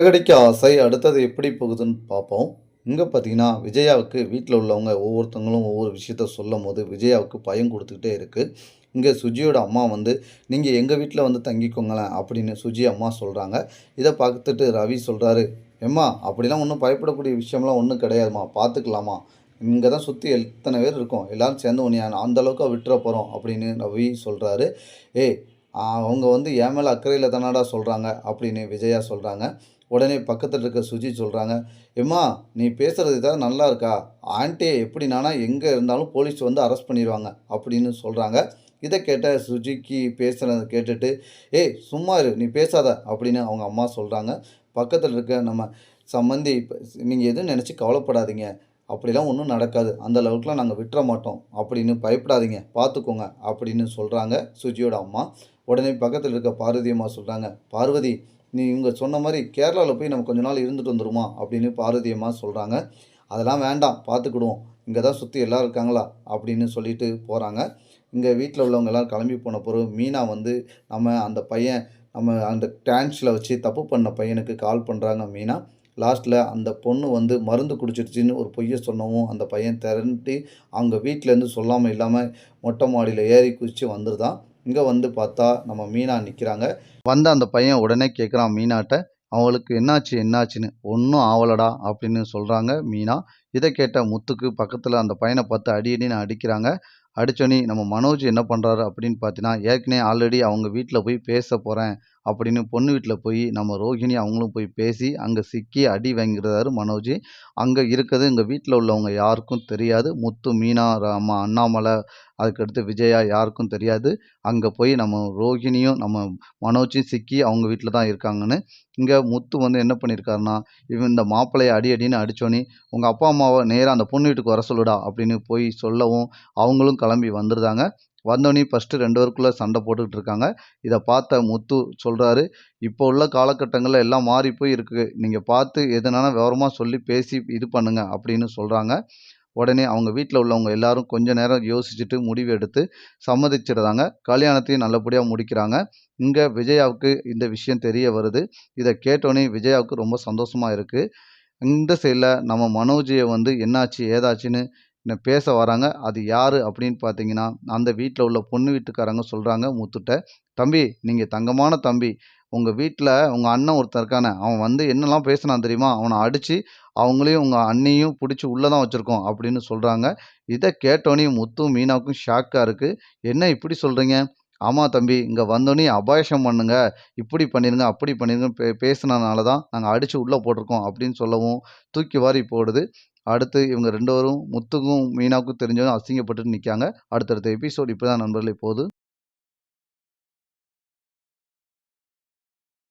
சிறகடிக்க ஆசை அடுத்தது எப்படி போகுதுன்னு பார்ப்போம். இங்க பார்த்தீங்கன்னா, விஜயாவுக்கு வீட்ல உள்ளவங்க ஒவ்வொருத்தவங்களும் ஒவ்வொரு விஷயத்த சொல்லும்போது, விஜயாவுக்கு பயம் குடுத்துக்கிட்டே இருக்கு. இங்க சுஜியோட அம்மா வந்து, "நீங்க எங்க வீட்ல வந்து தங்கிக்கோங்களேன்" அப்படின்னு சுஜி அம்மா சொல்றாங்க. இத பார்த்துட்டு ரவி சொல்றாரு, "எம்மா அப்படிலாம் ஒண்ணும் பயப்படக்கூடிய விஷயம்லாம் ஒண்ணும் கிடையாதும்மா. பார்த்துக்கலாம்மா. இங்க தான் சுத்தி எத்தன பேர் இருக்கோம். எல்லாரும் சேர்ந்து உன்னைய அந்த அளவுக்கா விட்டுற போறோம்" அப்படின்னு ரவி சொல்றாரு. "ஏய் அவங்க வந்து என் மேல அக்கறையில தானடா சொல்றாங்க" அப்படின்னு விஜயா சொல்றாங்க. உடனே பக்கத்துல இருக்க சுஜி சொல்றாங்க, "எம்மா நீ பேசுறது ஏதாவது நல்லா இருக்கா? ஆன்ட்டிய எப்படினானா எங்க இருந்தாலும் போலீஸ் வந்து அரெஸ்ட் பண்ணிருவாங்க" அப்படின்னு சொல்றாங்க. இத கேட்ட சுஜிக்கு பேசுனத கேட்டுட்டு, "ஏய் சும்மா இரு! நீ பேசாத" அப்படின்னு அவங்க அம்மா சொல்றாங்க. பக்கத்துல இருக்க நம்ம சம்மந்தி, "நீங்க எதுவும் நெனச்சு கவலைப்படாதீங்க. அப்படிலாம் ஒண்ணும் நடக்காது. அந்த அளவுக்குலாம் நாங்க விட்டுற மாட்டோம். அப்படின்னு பயப்படாதீங்க. பார்த்துக்கோங்க" அப்படின்னு சொல்றாங்க சுஜியோட அம்மா. உடனே பக்கத்துல இருக்க பார்வதி அம்மா சொல்றாங்க, "பார்வதி நீ இவங்க சொன்ன மாரி கேரளால போய் நம்ம கொஞ்ச நாள் இருந்துட்டு வந்துருவோமா?" அப்படின்னு பார்வதி அம்மா சொல்றாங்க. "அதெல்லாம் வேண்டாம் பார்த்துக்கிடுவோம். இங்க தான் சுத்தி எல்லாரும் இருக்காங்களா?" அப்படின்னு சொல்லிட்டு போறாங்க. இங்க வீட்ல உள்ளவங்க எல்லாரும் கிளம்பி போன பிறகு மீனா வந்து அந்த பையன் அந்த டான்ஸ்ல வச்சு தப்பு பண்ண பையனுக்கு கால் பண்றாங்க மீனா. லாஸ்ட்ல அந்த பொண்ணு வந்து மருந்து குடிச்சிருச்சுன்னு ஒரு பொய்ய சொன்னவும், அந்த பையன் தெரண்டு அவங்க வீட்லேருந்து சொல்லாம இல்லாம மொட்டை மாடியில ஏறி குதிச்சு வந்துருதான். இங்க வந்து பார்த்தா நம்ம மீனா நிக்கிறாங்க. வந்த அந்த பையன் உடனே கேட்குறான் மீனாட்ட, "அவளுக்கு என்னாச்சு என்னாச்சுன்னு?" "ஒண்ணும் ஆவலடா" அப்படின்னு சொல்றாங்க மீனா. இத கேட்ட முத்துக்கு பக்கத்துல அந்த பையன பார்த்து அடி அடின்னு அடிக்கிறாங்க. அடிச்சோனே நம்ம மனோஜ் என்ன பண்றாரு அப்படின்னு பார்த்தீங்கன்னா, ஏற்கனவே ஆல்ரெடி அவங்க வீட்ல போய் பேச போறேன் அப்படின்னு பொண்ணு வீட்ல போய் நம்ம ரோஹிணி அவங்களும் போய் பேசி, அங்க சிக்கி அடி வாங்கிறாரு மனோஜ். அங்க இருக்கிறது எங்க வீட்ல உள்ளவங்க யாருக்கும் தெரியாது. முத்து, மீனா, அண்ணாமலை, அதுக்கடுத்து விஜயா யாருக்கும் தெரியாது. அங்க போய் நம்ம ரோஹிணியும், நம்ம மனோஜும் சிக்கி அவங்க வீட்ல தான் இருக்காங்கன்னு. இங்க முத்து வந்து என்ன பண்ணியிருக்காருன்னா, இவன் இந்த மாப்பிள்ளைய அடி அடின்னு அடிச்சோனே, "உங்க அப்பா, அம்மாவ நேரா அந்த பொண்ணு வீட்டுக்கு வர சொல்லுடா" அப்படின்னு போய் சொல்லவும், அவங்களும் கிளம்பி வந்துருதாங்க. வந்தோனே ஃபர்ஸ்ட்டு 2 பேருக்குள்ள சண்டை போட்டுக்கிட்டு இருக்காங்க. இத பார்த்த முத்து சொல்றாரு, "இப்போ உள்ள காலகட்டங்கள்ல எல்லாம் மாறி போய் இருக்கு. நீங்க பார்த்து எதுனாலும் விவரமா சொல்லி பேசி இது பண்ணுங்க" அப்படின்னு சொல்றாங்க. உடனே அவங்க வீட்ல உள்ளவங்க எல்லாரும் கொஞ்ச நேரம் யோசிச்சுட்டு முடிவு எடுத்து சம்மதிச்சிடுறாங்க. கல்யாணத்தையும் நல்லபடியா முடிக்கிறாங்க. இங்க விஜயாவுக்கு இந்த விஷயம் தெரிய வருது. இத கேட்டோனே விஜயாவுக்கு ரொம்ப சந்தோஷமா இருக்கு. இந்த சைட்ல நம்ம மனோஜ்ய வந்து என்னாச்சு, ஏதாச்சுன்னு பேச வராங்க. அது யாரு அப்படின்னு பார்த்தீங்கன்னா, அந்த வீட்ல உள்ள பொண்ணு வீட்டுக்காரங்க சொல்றாங்க முத்துட்ட, "தம்பி, நீங்க தங்கமான தம்பி. உங்க வீட்ல உங்க அண்ணன் ஒருத்தன் இருக்கானே, அவன் வந்து என்னலாம் பேசினான் தெரியுமா? அவன அடிச்சு அவங்களையும் உங்க அண்ணியும் புடிச்சு உள்ள தான் வச்சிருக்கோம்" அப்படின்னு சொல்றாங்க. இத கேட்டோனே முத்தும், மீனாவுக்கும் ஷாக்கா இருக்கு. "என்ன இப்படி சொல்றீங்க?" "ஆமா தம்பி, இங்க வந்தோனே அபாயசம் பண்ணுங்க. இப்படி பண்ணிருங்க, அப்படி பண்ணிருங்கன்னு பேசுனனால தான் நாங்க அடிச்சு உள்ள போட்டுருக்கோம்" அப்படின்னு சொல்லவும், தூக்கி வாரி போடுது. அடுத்து இவங்க 2 பேரும் முத்துக்கும், மீனாவுக்கும் தெரிஞ்சதும் அசிங்கப்பட்டுட்டு நிக்காங்க. அடுத்தடுத்த எபிசோட் இப்படிதான் நண்பர்களே போது.